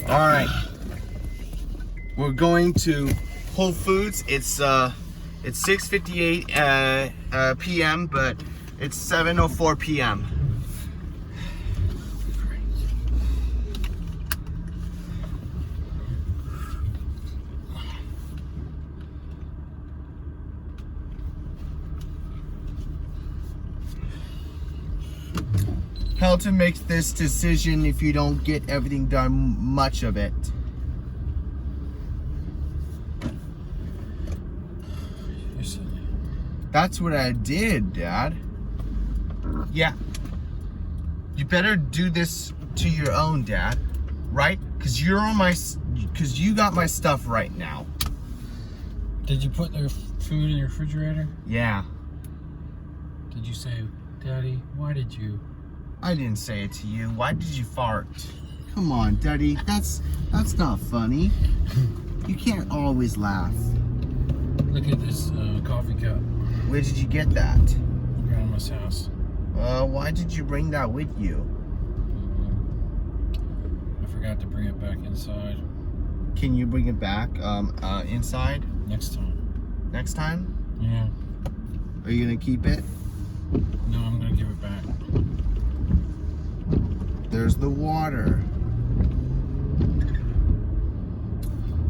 All right. We're going to Whole Foods. It's 6:58 p.m., but it's 7:04 p.m. How to make this decision if you don't get everything done, much of it. You're silly. That's what I did, Dad. Yeah. You better do this to your own, Dad. Right? Because you got my stuff right now. Did you put their food in your refrigerator? Yeah. Did you say, Daddy, why did you? I didn't say it to you. Why did you fart? Come on, Daddy. That's not funny. You can't always laugh. Look at this coffee cup. Where did you get that? Grandma's house. Why did you bring that with you? I forgot to bring it back inside. Can you bring it back inside? Next time. Next time? Yeah. Are you gonna keep it? No, I'm gonna give it back. There's the water.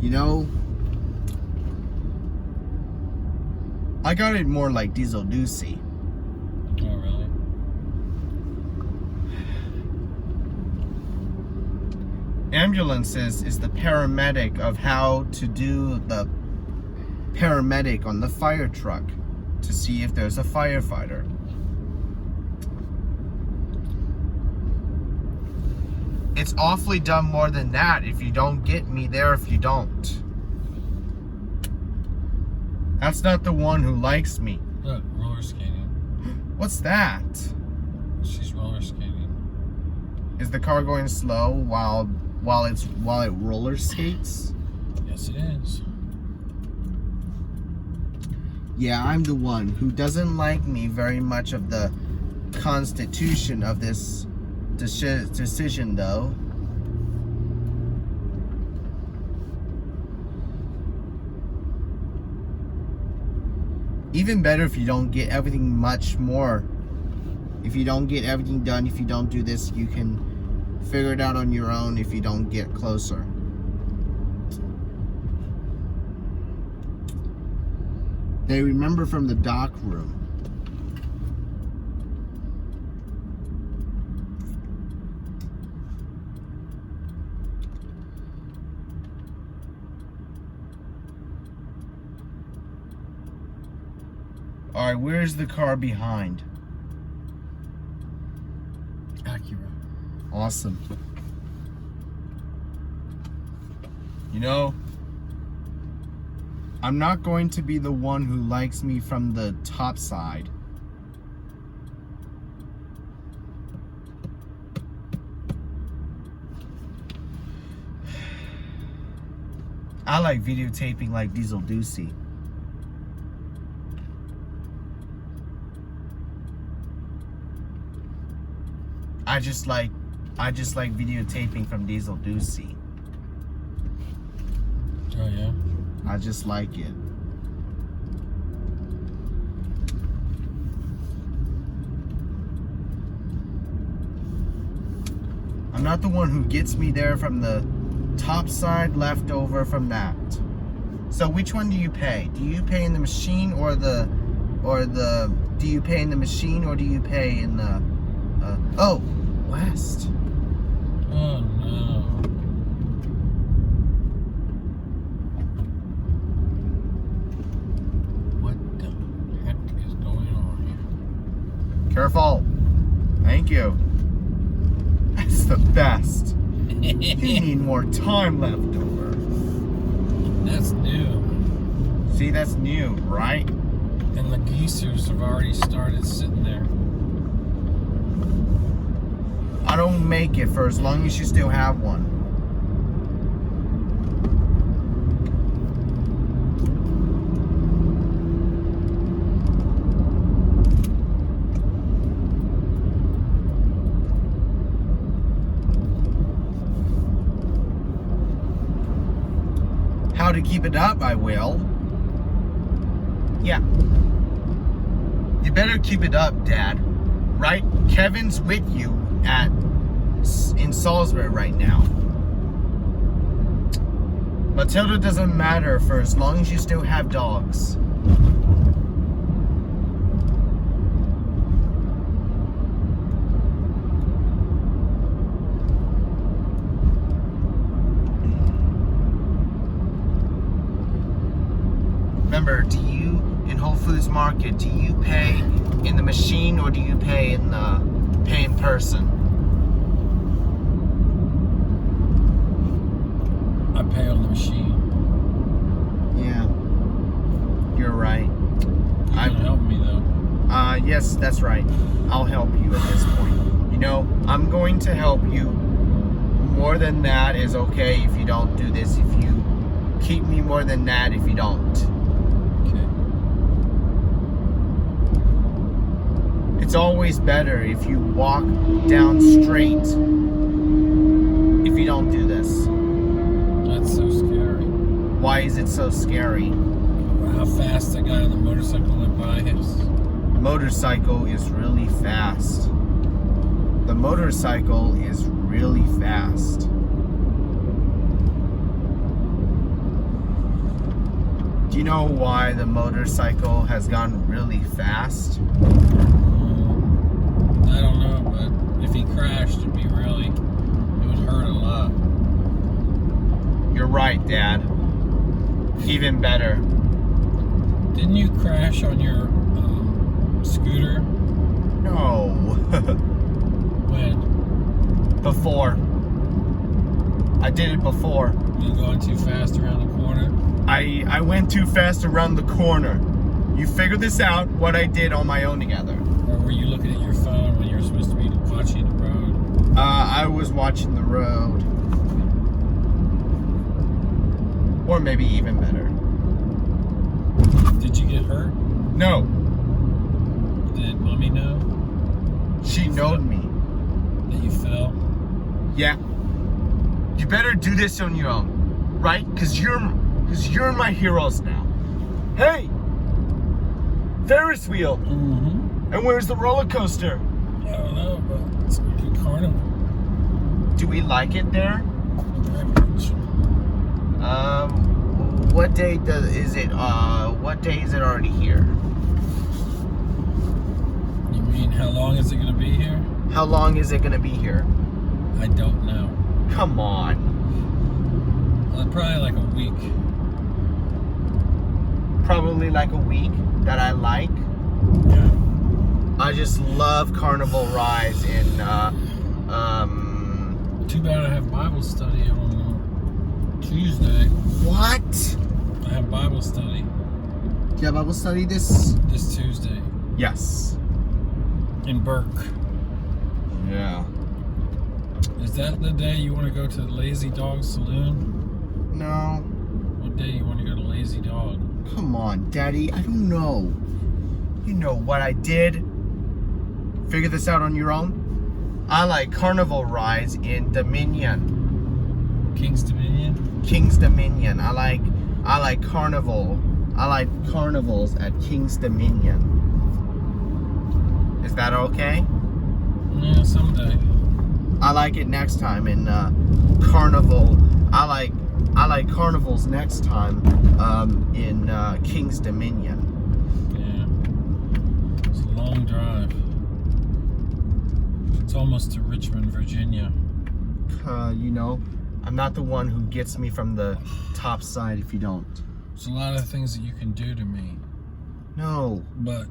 You know, I got it more like Diesel Doocy. Oh, really? Ambulances is the paramedic of how to do the paramedic on the fire truck to see if there's a firefighter. It's awfully done more than that if you don't get me there if you don't. That's not the one who likes me. Look, roller skating. What's that? She's roller skating. Is the car going slow while it roller skates? Yes, it is. Yeah, I'm the one who doesn't like me very much of the constitution of this decision, though. Even better if you don't get everything much more. If you don't get everything done, if you don't do this, you can figure it out on your own if you don't get closer. They remember from the dock room. All right, where's the car behind? Acura. Awesome. You know, I'm not going to be the one who likes me from the top side. I like videotaping like Diesel Doocy. I just like videotaping from Diesel Doocy. Oh, yeah? I just like it. I'm not the one who gets me there from the top side, left over from that. So which one do you pay? Do you pay in the machine or do you pay in the machine or do you pay in the oh, west. Oh, no. What the heck is going on here? Careful. Thank you. That's the best. You need more time left over. That's new. See, that's new, right? And the geysers have already started sitting there. I don't make it for as long as you still have one. how to keep it up, I will. Yeah. You better keep it up, Dad. Right? Kevin's with you in Salisbury right now. Matilda doesn't matter for as long as you still have dogs. Remember, do you, in Whole Foods Market, do you pay in the machine or do you pay in person? I pay on the machine. Yeah, you're right. You can help me though. Yes, that's right. I'll help you at this point. You know, I'm going to help you. More than that is okay if you don't do this. If you keep me more than that, if you don't. It's always better if you walk down straight. If you don't do this. That's so scary. Why is it so scary? How fast that guy on the motorcycle went by us. The motorcycle is really fast. The motorcycle is really fast. Do you know why the motorcycle has gone really fast? I don't know, but if he crashed, it would hurt a lot. You're right, Dad. Even better. Didn't you crash on your scooter? No. When? Before. I did it before. You going too fast around the corner? I went too fast around the corner. You figure this out, what I did on my own together. Or were you looking at your phone when you were supposed to be watching the road? I was watching the road. Or maybe even better. Did you get hurt? No. Did Mommy know? She knowed me. That you fell? Yeah. You better do this on your own. Right? Because you're my heroes now. Hey! Ferris wheel! Mm-hmm. And where's the roller coaster? I don't know, but it's a good carnival. Do we like it there? Very much. What day is it already here? You mean how long is it going to be here? How long is it gonna be here? I don't know. Come on. Well, probably like a week. Probably like a week that I like. Yeah. I just love carnival rides in Too bad I have Bible study on Tuesday. What? I have Bible study Do you have Bible study this? this Tuesday Yes. in Burke. Yeah. Is that the day you want to go to the Lazy Dog Saloon? No. What day you want to go to Lazy Dog? Come on, Daddy. I don't know. You know what I did? Figure this out on your own? I like carnival rides in Dominion. King's Dominion? King's Dominion. I like carnival. I like carnivals at King's Dominion. Is that okay? Yeah, someday. I like it next time in carnival. I like carnivals next time in King's Dominion. Yeah. It's a long drive. It's almost to Richmond, Virginia. You know, I'm not the one who gets me from the top side if you don't. There's a lot of things that you can do to me, No. but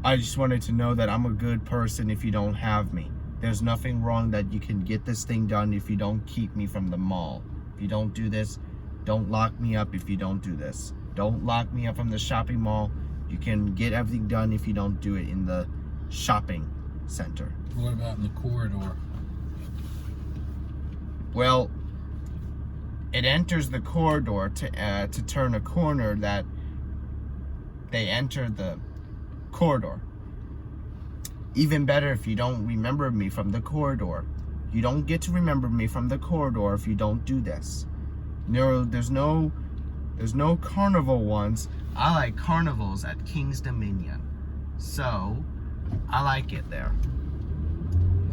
I just wanted to know that I'm a good person if you don't have me. There's nothing wrong that you can get this thing done if you don't keep me from the mall. If you don't do this, don't lock me up if you don't do this. Don't lock me up from the shopping mall. You can get everything done if you don't do it in the shopping center. what about in the corridor? Well, it enters the corridor to turn a corner that they enter the corridor. Even better if you don't remember me from the corridor. You don't get to remember me from the corridor if you don't do this. There's no carnival ones. I like carnivals at King's Dominion. So, I like it there.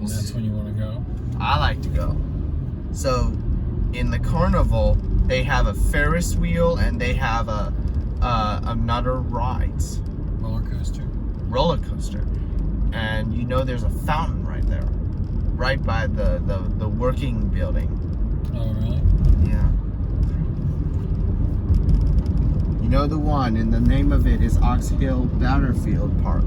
And that's when you want to go? I like to go. So, in the carnival, they have a Ferris wheel and they have another rides. Roller coaster. And you know there's a fountain right there. Right by the working building. Oh, really? Yeah. You know the one, and the name of it is Ox Hill Battlefield Park.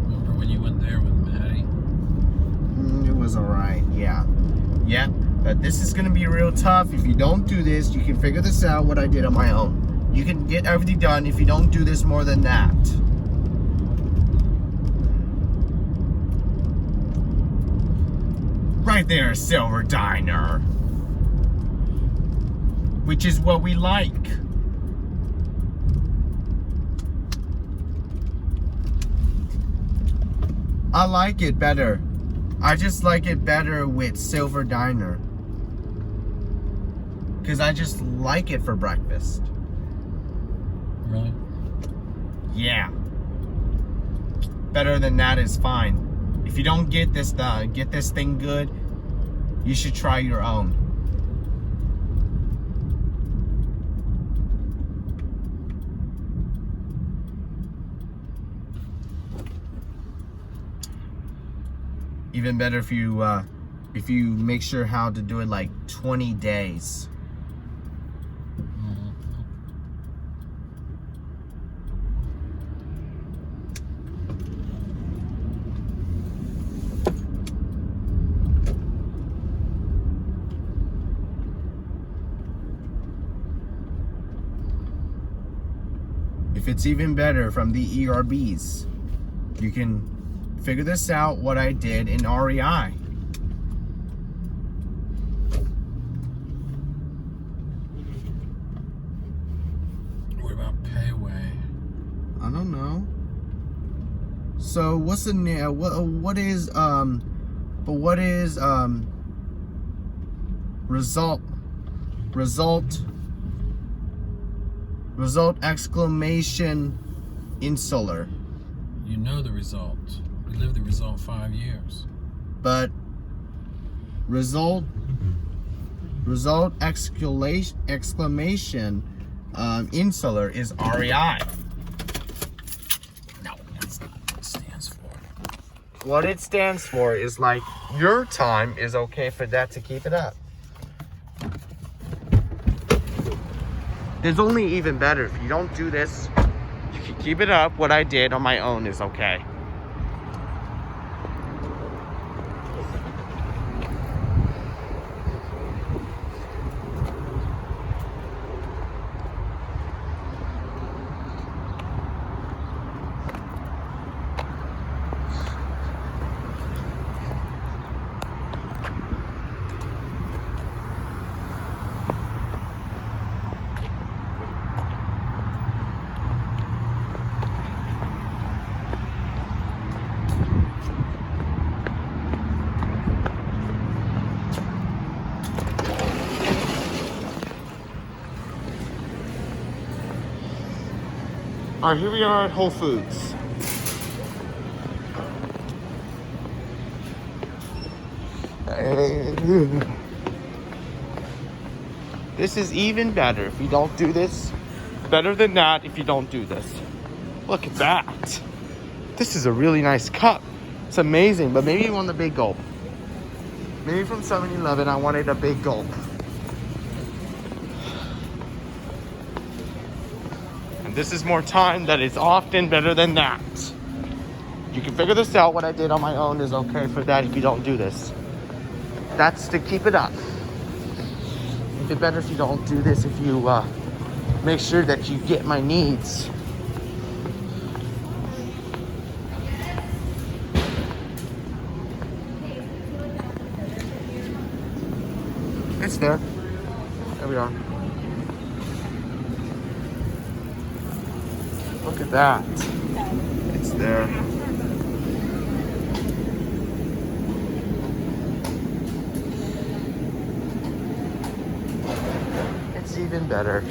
Remember when you went there with Maddie? It was alright, yeah. Yeah, but this is gonna be real tough. If you don't do this, you can figure this out what I did on my own. You can get everything done if you don't do this more than that. Right there, Silver Diner. Which is what we like. I like it better. I just like it better with Silver Diner. Because I just like it for breakfast. Really? Yeah. Better than that is fine. If you don't get this thing good, you should try your own. Even better if you make sure how to do it like 20 days. If it's even better from the ERBs, you can figure this out what I did in REI. What about Payway? I don't know. So what's the name? What is result exclamation insular. You know the result. We lived the result 5 years. But result exclamation insular is REI. No, that's not what it stands for. What it stands for is like your time is okay for that to keep it up. There's only even better. If you don't do this, you can keep it up. What I did on my own is okay. All right, here we are at Whole Foods. This is even better if you don't do this. Better than that if you don't do this. Look at that. This is a really nice cup. It's amazing, but maybe you want the big gulp. Maybe from 7-Eleven I wanted a big gulp. This is more time that is often better than that. You can figure this out. What I did on my own is okay for that if you don't do this. That's to keep it up. It's better if you don't do this, if you make sure that you get my needs. It's there. There we are. Look at that. It's there. That's even better.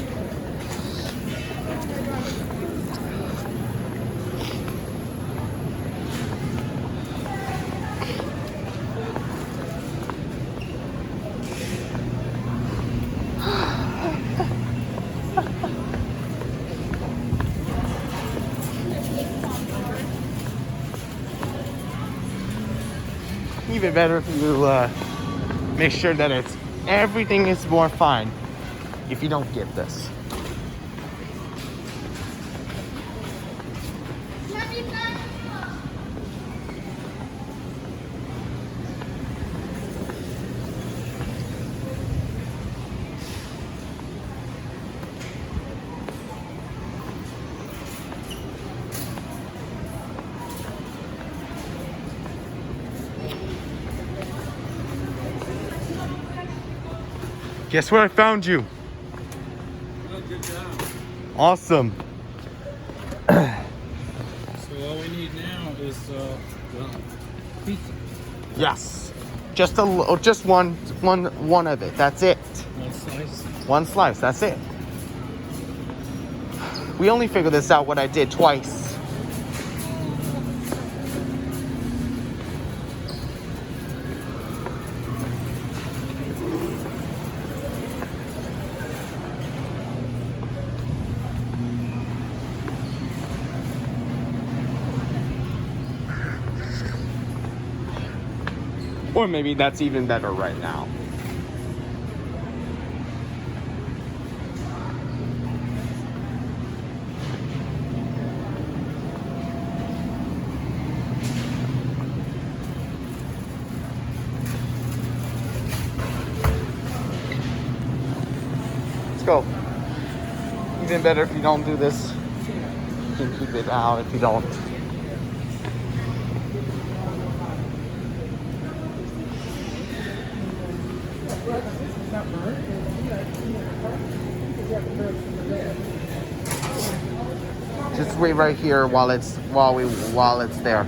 Even better if you make sure that everything is more fine if you don't get this. Guess where I found you? Oh, good job. Awesome. So all we need now is pizza. Yes. Just one of it. That's it. One slice. One slice. That's it. We only figured this out what I did twice. Or maybe that's even better right now. Let's go. Even better if you don't do this. You can keep it out if you don't. Just wait right here while it's there.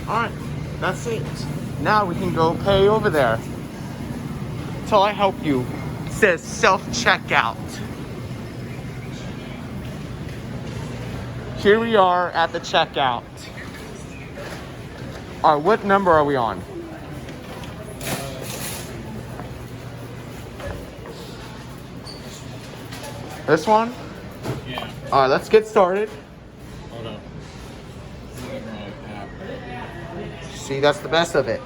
Alright, that's it. Now we can go pay over there. Till I help you. It says self-checkout. Here we are at the checkout. Alright, what number are we on? This one? Yeah. Alright, let's get started. Hold up. See, that's the best of it.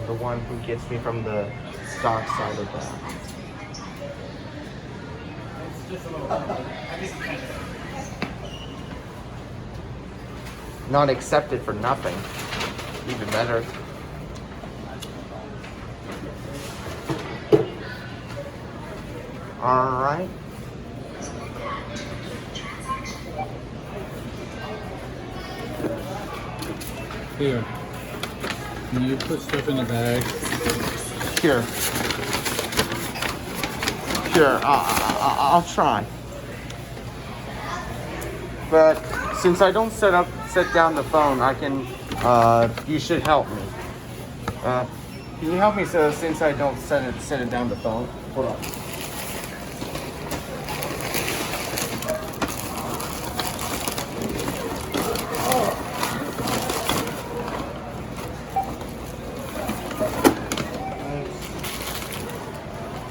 The one who gets me from the dark side of that. Not accepted for nothing. Even better. Alright. Here. Can you put stuff in the bag? Here. Here, I'll try. But since I don't set down the phone, I can, you should help me. Can you help me so since I don't set it down the phone? Hold on.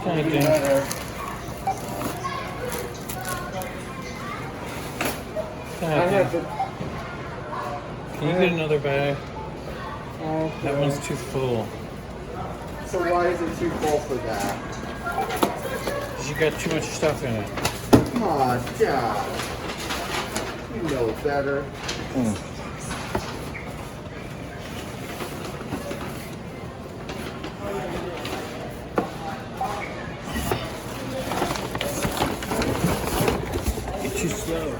Thank you. Can you get another bag? Okay. That one's too full. So why is it too full for that? Because you got too much stuff in it. Come on, Dad. You know better. You're too slow.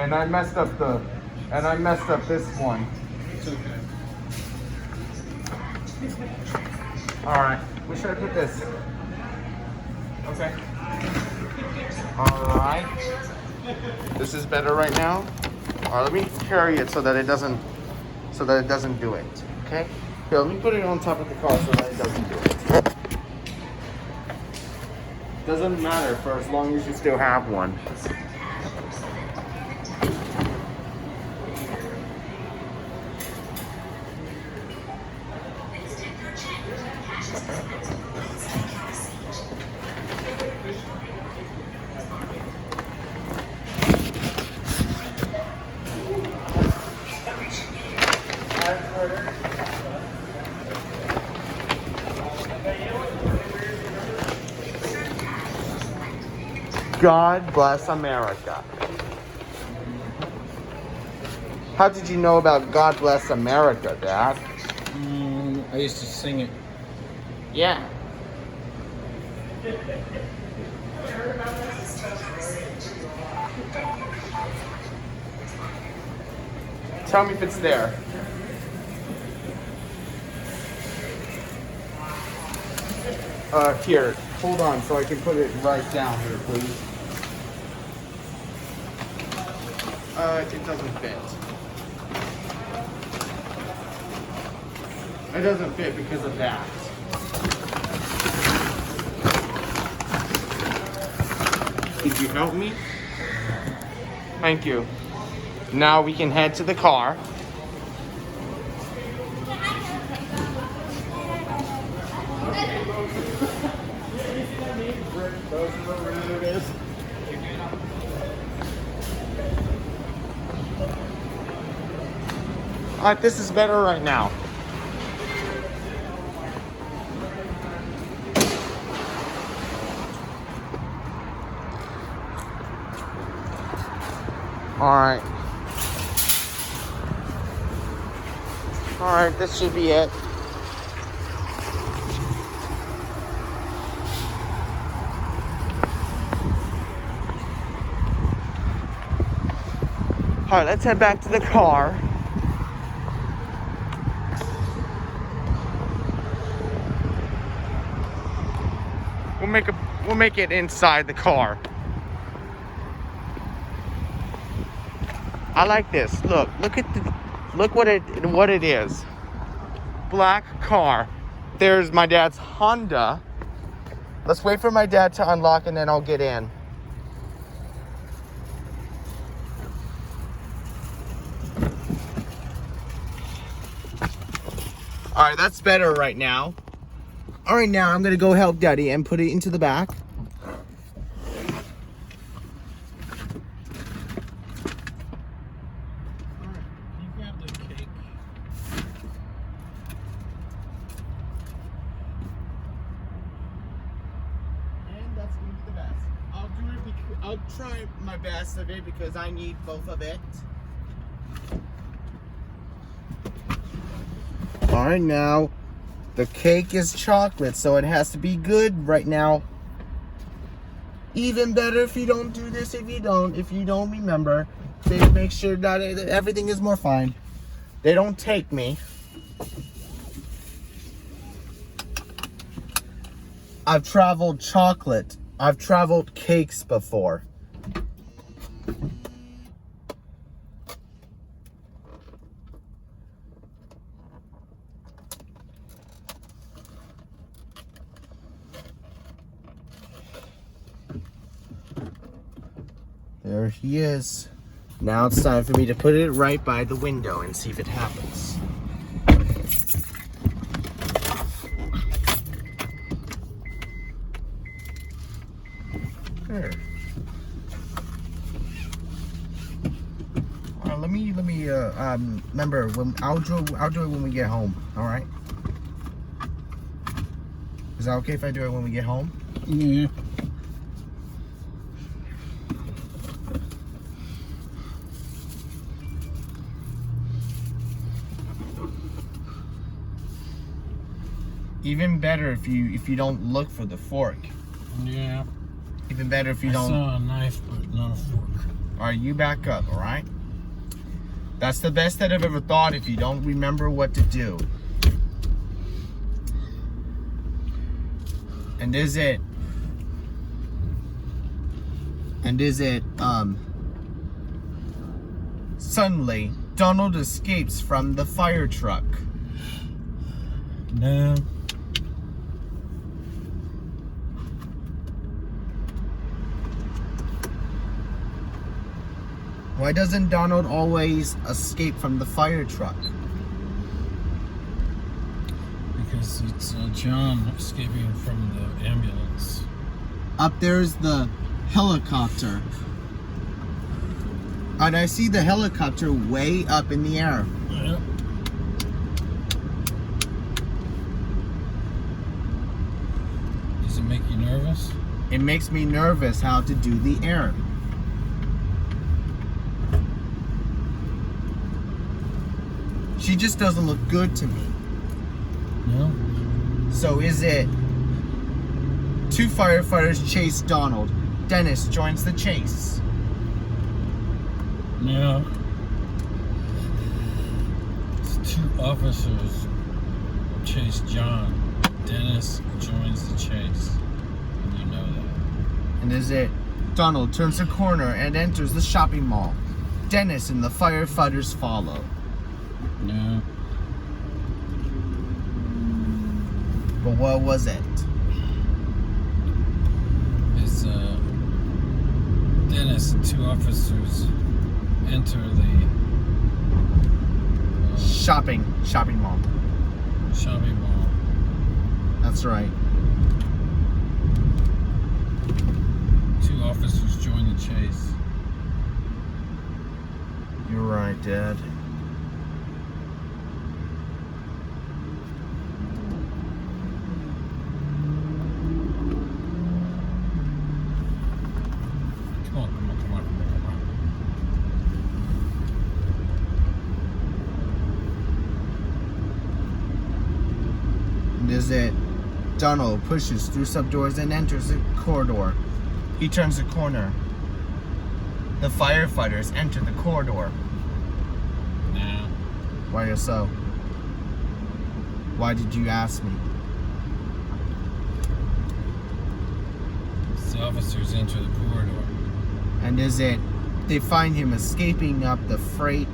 And I messed up this one. It's okay. Alright, where should I put this? Okay. Alright. This is better right now. Alright, let me carry it so that it doesn't do it. Okay? Here, let me put it on top of the car so that it doesn't do it. Doesn't matter for as long as you still have one. God bless America. How did you know about God bless America, Dad? I used to sing it. Yeah. Tell me if it's there. Here, hold on so I can put it right down here, please. It doesn't fit. It doesn't fit because of that. Could you help me? Thank you. Now we can head to the car. Alright, this is better right now. Alright. Alright, this should be it. Alright, let's head back to the car. We'll make it inside the car. I like this. Look what it is. Black car. There's my dad's Honda. Let's wait for my dad to unlock and then I'll get in. All right, that's better right now. All right, now I'm gonna go help Daddy and put it into the back. I'll try my best of it because I need both of it. All right, now the cake is chocolate, so it has to be good right now. Even better if you don't do this, if you don't remember, they make sure that everything is more fine. They don't take me. I've traveled chocolate. I've traveled cakes before. There he is. Now it's time for me to put it right by the window and see if it happens. There. Let me remember when I'll do it when we get home. All right. Is that okay if I do it when we get home? Yeah. Even better if you don't look for the fork. Yeah. Even better if you don't. I saw a knife, but not a fork. All right, you back up. All right. That's the best that I've ever thought. If you don't remember what to do. And is it? Suddenly, Donald escapes from the fire truck. No. Why doesn't Donald always escape from the fire truck? Because it's John escaping from the ambulance. Up there's the helicopter. And I see the helicopter way up in the air. Yep. Does it make you nervous? It makes me nervous how to do the air. She just doesn't look good to me. No. So is it two firefighters chase Donald? Dennis joins the chase. No. It's two officers chase John. Dennis joins the chase. And you know that. And is it Donald turns a corner and enters the shopping mall? Dennis and the firefighters follow. No. But what was it? It's Dennis and two officers enter the Shopping mall. shopping mall. That's right. Two officers join the chase. You're right, Dad. Is it Donald pushes through some doors and enters a corridor. He turns a corner. The firefighters enter the corridor. No. Why so? Why did you ask me? The officers enter the corridor. And is it they find him escaping up the freight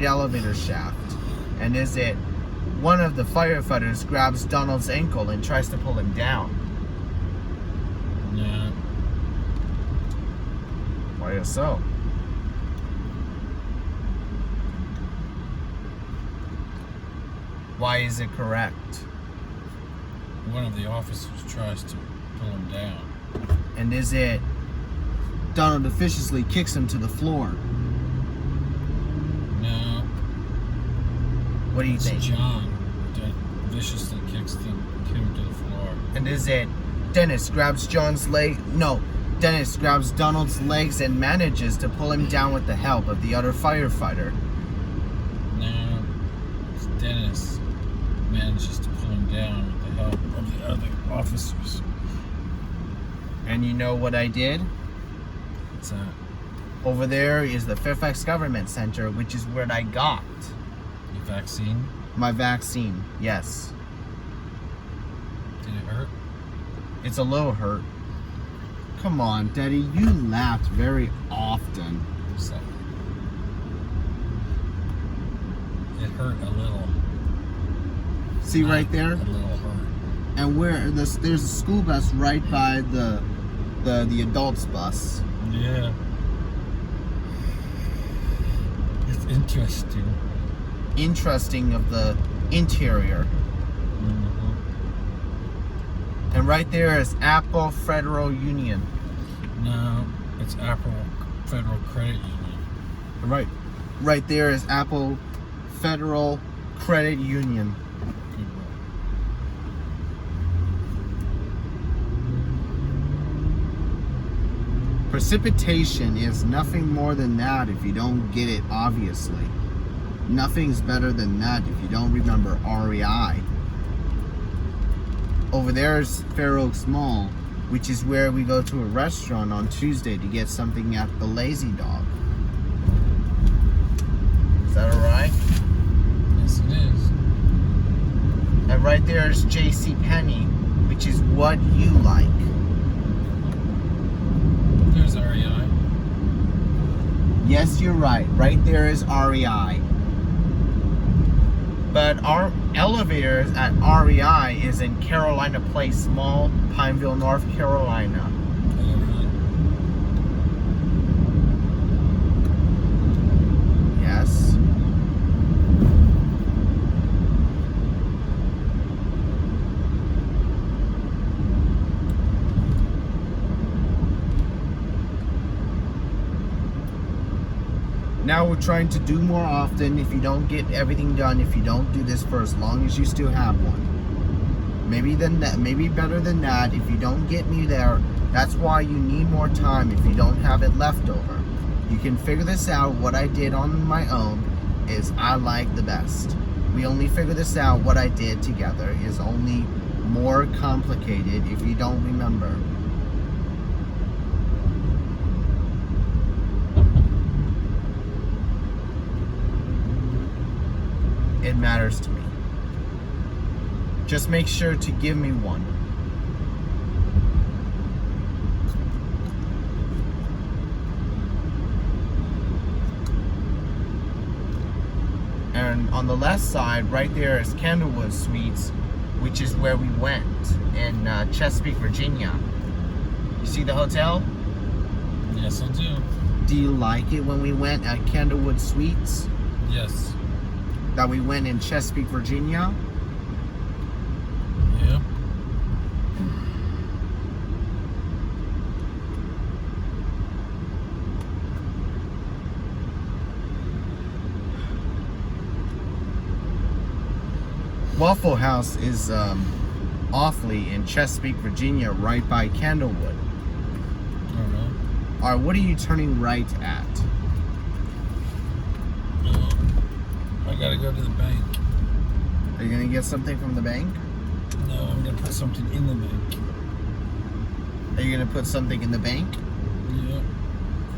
elevator shaft? And is it one of the firefighters grabs Donald's ankle and tries to pull him down? No. Why so? Why is it correct? One of the officers tries to pull him down. And is it Donald officiously kicks him to the floor? No. What do you It's think? John that viciously kicks him to the floor. And is it Dennis grabs John's leg? No, Dennis grabs Donald's legs and manages to pull him down with the help of the other firefighter. No. It's Dennis manages to pull him down with the help of the other officers. And you know what I did? What's that? Over there is the Fairfax Government Center, which is where I got Your vaccine? my vaccine. Yes. Did it hurt? It's a little hurt. Come on, Daddy. You laughed very often. So it hurt a little. See right there? A little hurt. And there's a school bus right by the adults bus. Yeah. It's interesting. Interesting of the interior. Mm-hmm. And right there is Apple Federal Union. No, it's Apple Federal Credit Union. Right there is Apple Federal Credit Union. Precipitation is nothing more than that if you don't get it, obviously. Nothing's better than that if you don't remember REI. Over there is Fair Oaks Mall, which is where we go to a restaurant on Tuesday to get something at the Lazy Dog. Is that alright? Yes, it is. And right there is JCPenney, which is what you like. There's REI. Yes, you're right. Right there is REI. But our elevators at REI is in Carolina Place Mall, Pineville, North Carolina. Oh, really? Yes. Now we're trying to do more often. If you don't get everything done, if you don't do this for as long as you still have one, maybe better than that. If you don't get me there, that's why you need more time. If you don't have it left over, you can figure this out. What I did on my own is I like the best. We only figure this out. What I did together is only more complicated if you don't remember. It matters to me. Just make sure to give me one. And on the left side, right there is Candlewood Suites, which is where we went in Chesapeake, Virginia. You see the hotel? Yes, I do. Do you like it when we went at Candlewood Suites? Yes. That we went in Chesapeake, Virginia? Yeah. Waffle House is awfully in Chesapeake, Virginia, right by Candlewood. Alright. Alright, what are you turning right at? I gotta go to the bank. Are you gonna get something from the bank? No, I'm gonna put something in the bank. Are you gonna put something in the bank? Yeah.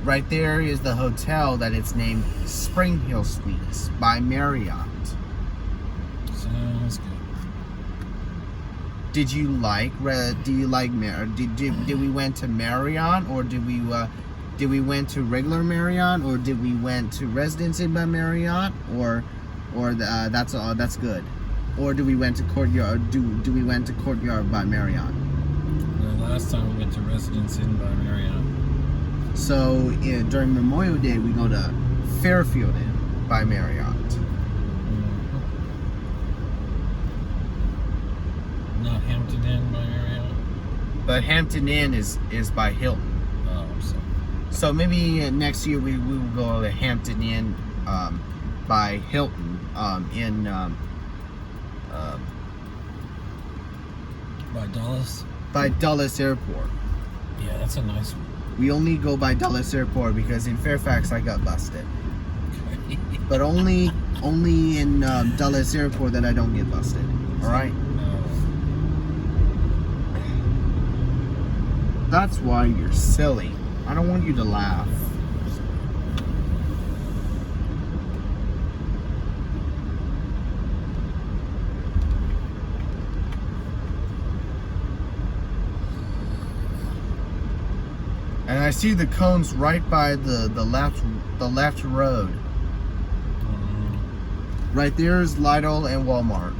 Right there is the hotel that it's named Spring Hill Suites by Marriott. Sounds good. Did you like? Do you like Did we went to Marriott, or did we went to regular Marriott, or did we went to Residence Inn by Marriott, or that's all? That's good. Or do we went to Courtyard? Do we went to Courtyard by Marriott? The last time we went to Residence Inn by Marriott. So during Memorial Day, we go to Fairfield Inn by Marriott. Not Hampton Inn by Marriott. But Hampton Inn is by Hilton. Oh, I'm sorry. So maybe next year we will go to Hampton Inn by Hilton in By Dulles? by Dulles Airport. Yeah, that's a nice one. We only go by Dulles Airport because in Fairfax I got busted. Okay. But only in Dulles Airport that I don't get busted. All right. No. That's why you're silly. I don't want you to laugh. And I see the cones right by the left road. Right there is Lidl and Walmart.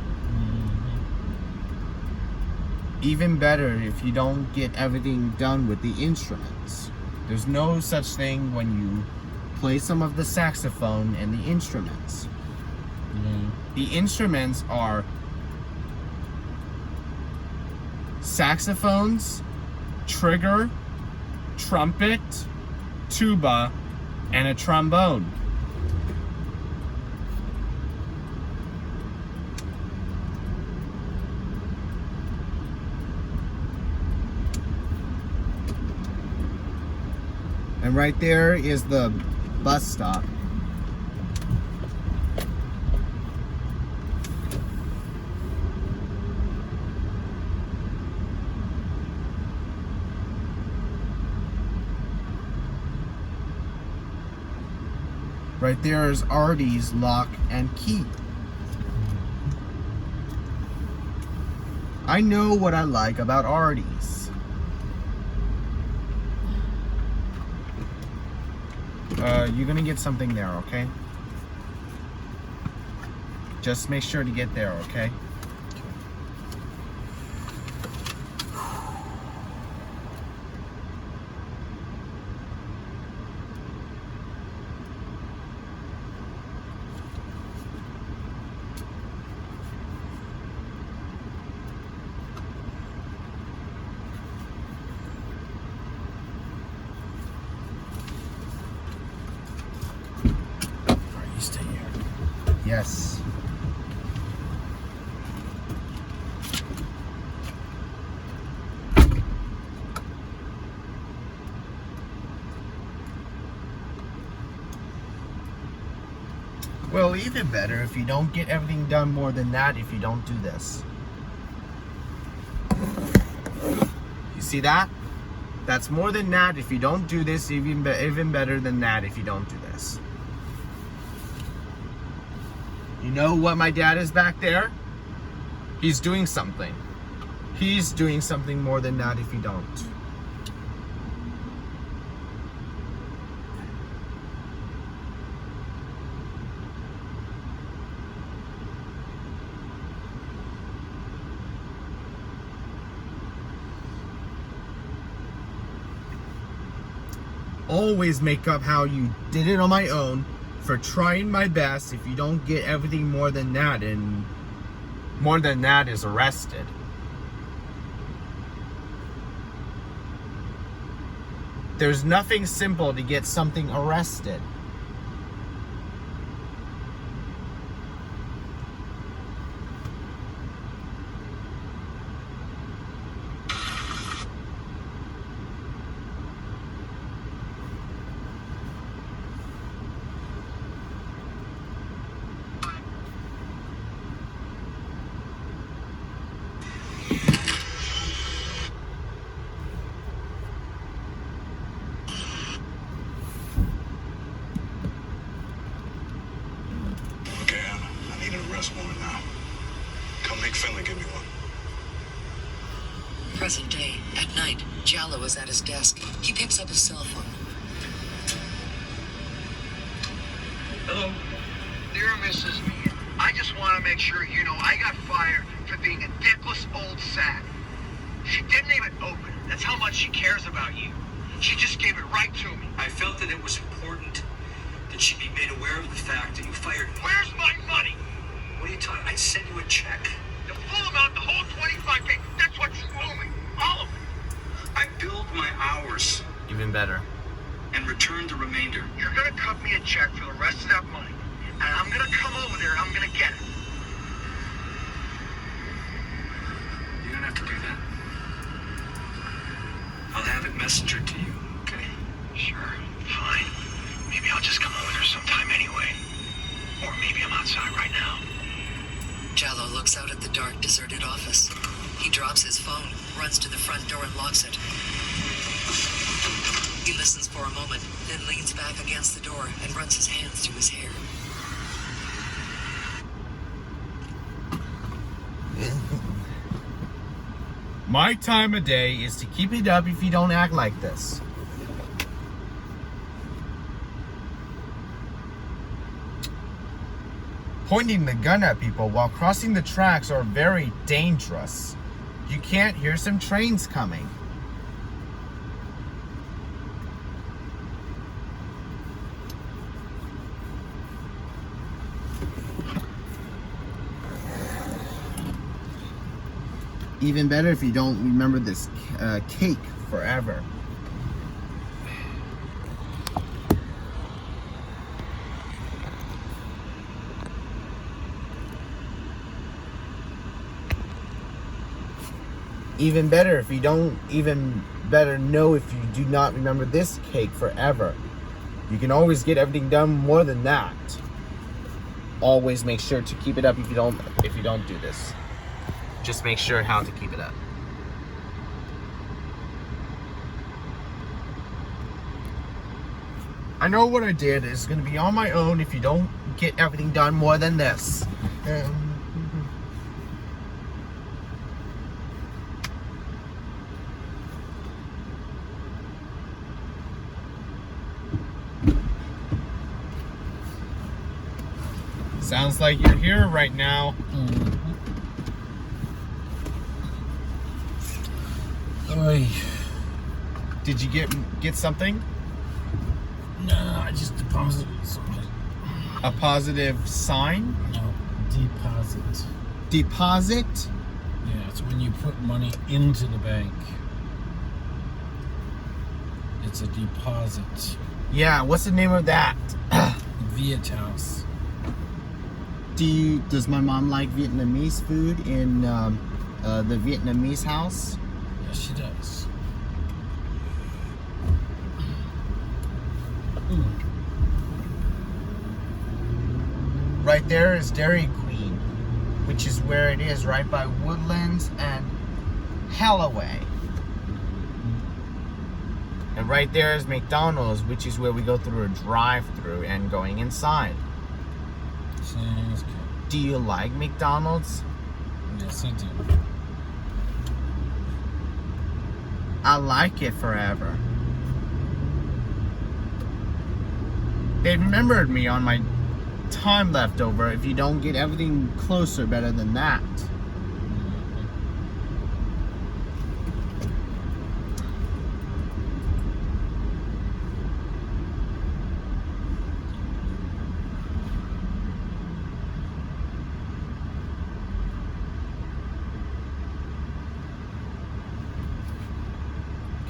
Even better if you don't get everything done with the instruments. There's no such thing when you play some of the saxophone and the instruments. The instruments are saxophones, trigger, trumpet, tuba, and a trombone. And right there is the bus stop. Right there is Artie's lock and key. I know what I like about Artie's. You're gonna get something there, okay? Just make sure to get there, okay? Yes. Well, even better if you don't get everything done more than that if you don't do this. You see that? That's more than that if you don't do this, even better than that if you don't do this. You know what my dad is back there? He's doing something. He's doing something more than that if you don't. Always make up how you did it on my own for trying my best if you don't get everything more than that, and more than that is arrested. There's nothing simple to get something arrested. Present day, at night, Jallo is at his desk. He picks up his cell phone. Hello? Dear Mrs. Mead, I just want to make sure you know I got fired for being a dickless old sack. She didn't even open it. That's how much she cares about you. She just gave it right to me. I felt that it was important that she be made aware of the fact that you fired me. Where's my money? What are you talking? I sent you a check. The full amount, the whole 25K. That's what you owe me. All of it. I billed my hours. Even better. And returned the remainder. You're gonna cut me a check for the rest of that money. And I'm gonna come over there and I'm gonna get it. You don't have to do that. I'll have it messengered to you, okay? Sure, fine. Maybe I'll just come over there sometime anyway. Or maybe I'm outside right now. Jallo looks out at the dark, deserted office. He drops his phone, runs to the front door and locks it. He listens for a moment, then leans back against the door and runs his hands through his hair. My time of day is to keep it up if you don't act like this. pointing the gun at people while crossing the tracks are very dangerous. You can't hear some trains coming. Even better if you don't remember this cake forever. Even better if you don't, even better know if you do not remember this cake forever. You can always get everything done more than that. Always make sure to keep it up if you don't do this. Just make sure how to keep it up. I know what I did is going to be on my own if you don't get everything done more than this. Sounds like you're here right now. Oy. Did you get something? No, I just deposited something. A positive sign? No, deposit. Deposit? Yeah, it's when you put money into the bank. It's a deposit. Yeah, what's the name of that? Viethouse. Does my mom like Vietnamese food in the Vietnamese house? Yes, she does. Right there is Dairy Queen, which is where it is, right by Woodlands and Holloway. And right there is McDonald's, which is where we go through a drive-through and going inside. Sounds good. Do you like McDonald's? Yes, I do. I like it forever. They remembered me on my time left over if you don't get everything closer better than that.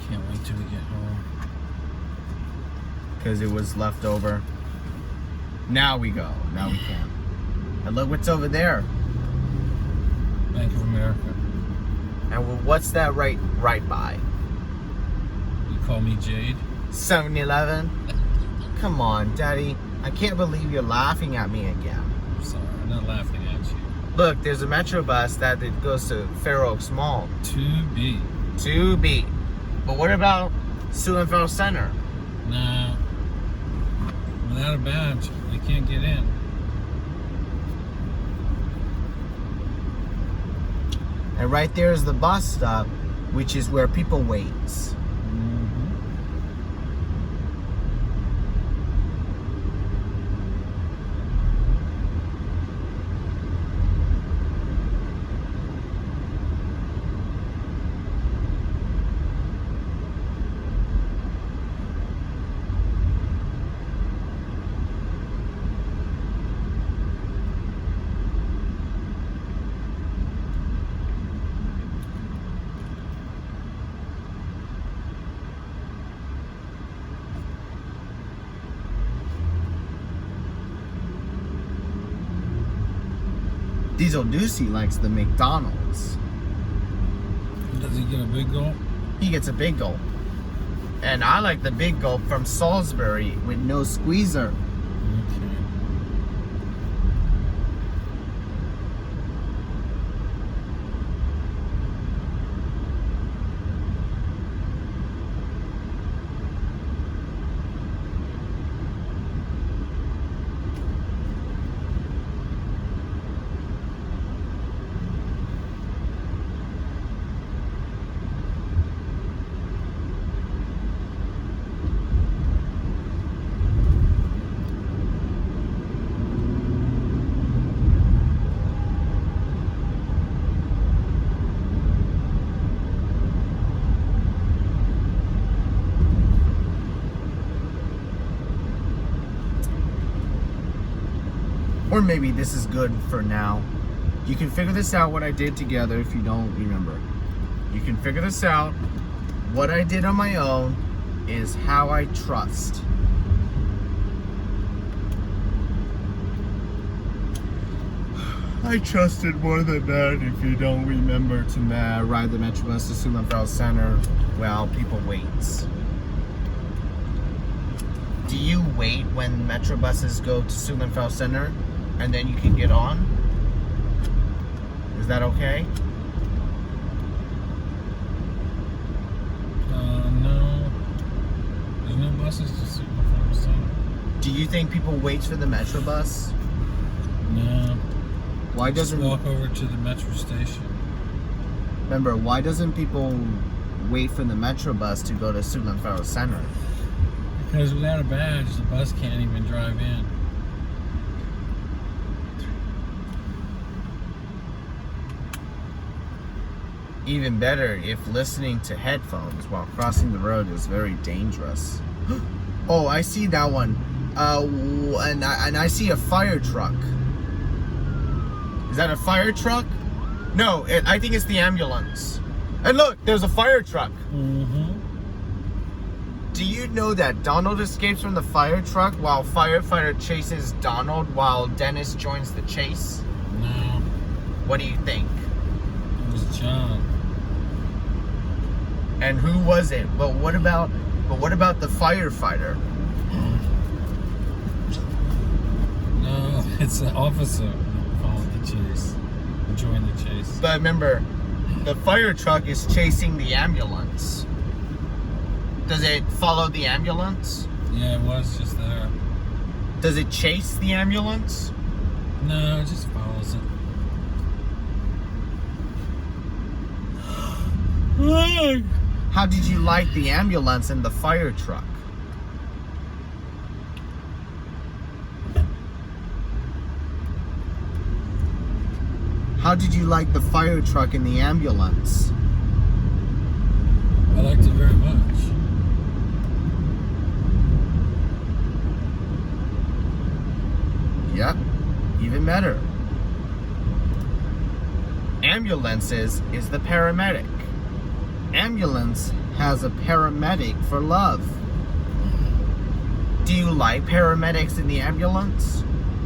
Can't wait till we get home. Because it was left over. Now we go. Now we can. And look what's over there. Bank of America. And what's that right by? You call me Jade? 7-Eleven? Come on, Daddy. I can't believe you're laughing at me again. I'm sorry, I'm not laughing at you. Look, there's a Metro bus that goes to Fairfax Mall. 2B. 2B. But what about Sulanville Center? Nah. Without a badge, they can't get in. And right there is the bus stop, which is where people wait. Diesel Deucey likes the McDonald's. Does he get a big gulp? He gets a big gulp. And I like the big gulp from Salisbury with no squeezer. Okay. Or maybe this is good for now. You can figure this out what I did together if you don't remember. You can figure this out. What I did on my own is how I trust. I trusted more than that if you don't remember to ride the Metrobus to Sulanfeld Center. Well, people wait. Do you wait when Metrobuses go to Sulanfeld Center and then you can get on? Is that okay? No. There's no buses to Sulanfeld Center. Do you think people wait for the Metrobus? No. Why Just doesn't walk over to the metro station? remember? Why doesn't people wait for the Metrobus to go to Sulanfeld Center? Because without a badge, the bus can't even drive in. Even better if listening to headphones while crossing the road is very dangerous. Oh, I see that one. And I see a fire truck. Is that a fire truck? No, I think it's the ambulance. And look, there's a fire truck. Mm-hmm. Do you know that Donald escapes from the fire truck while Firefighter chases Donald while Dennis joins the chase? No. What do you think? It was John. And who was it? But what about the firefighter? No, it's an officer who followed the chase. Who joined the chase. But remember, the fire truck is chasing the ambulance. Does it follow the ambulance? Yeah, it was just there. Does it chase the ambulance? No, it just follows it. How did you like the ambulance and the fire truck? How did you like the fire truck and the ambulance? I liked it very much. Yep, even better. Ambulances is the paramedic. Ambulance has a paramedic for love. Do you like paramedics in the ambulance?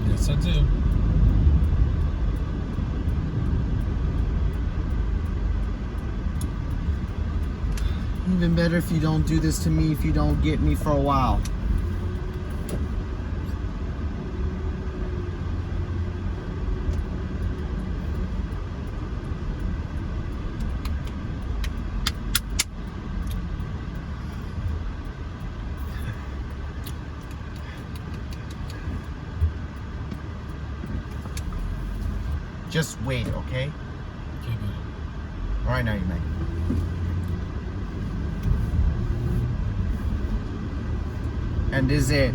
Yes, I do. Even better if you don't do this to me, if you don't get me for a while. Just wait, okay? Okay, buddy. Alright, now you may. And is it?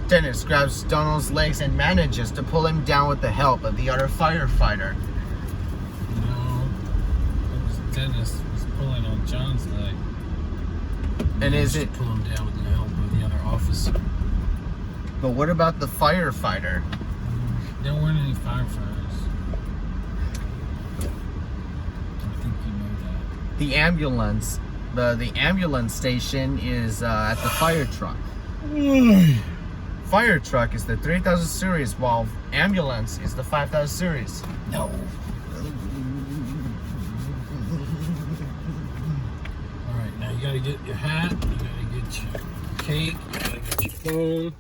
Dennis grabs Donald's legs and manages to pull him down with the help of the other firefighter. No, it was Dennis was pulling on John's leg. And is it? Pull him down with the help of the other officer. But what about the firefighter? There weren't any firefighters. I think you know that. The ambulance, the ambulance station is at the fire truck. Fire truck is the 3000 series, while ambulance is the 5000 series. No. Alright, now you gotta get your hat, you gotta get your cake, you gotta get your phone.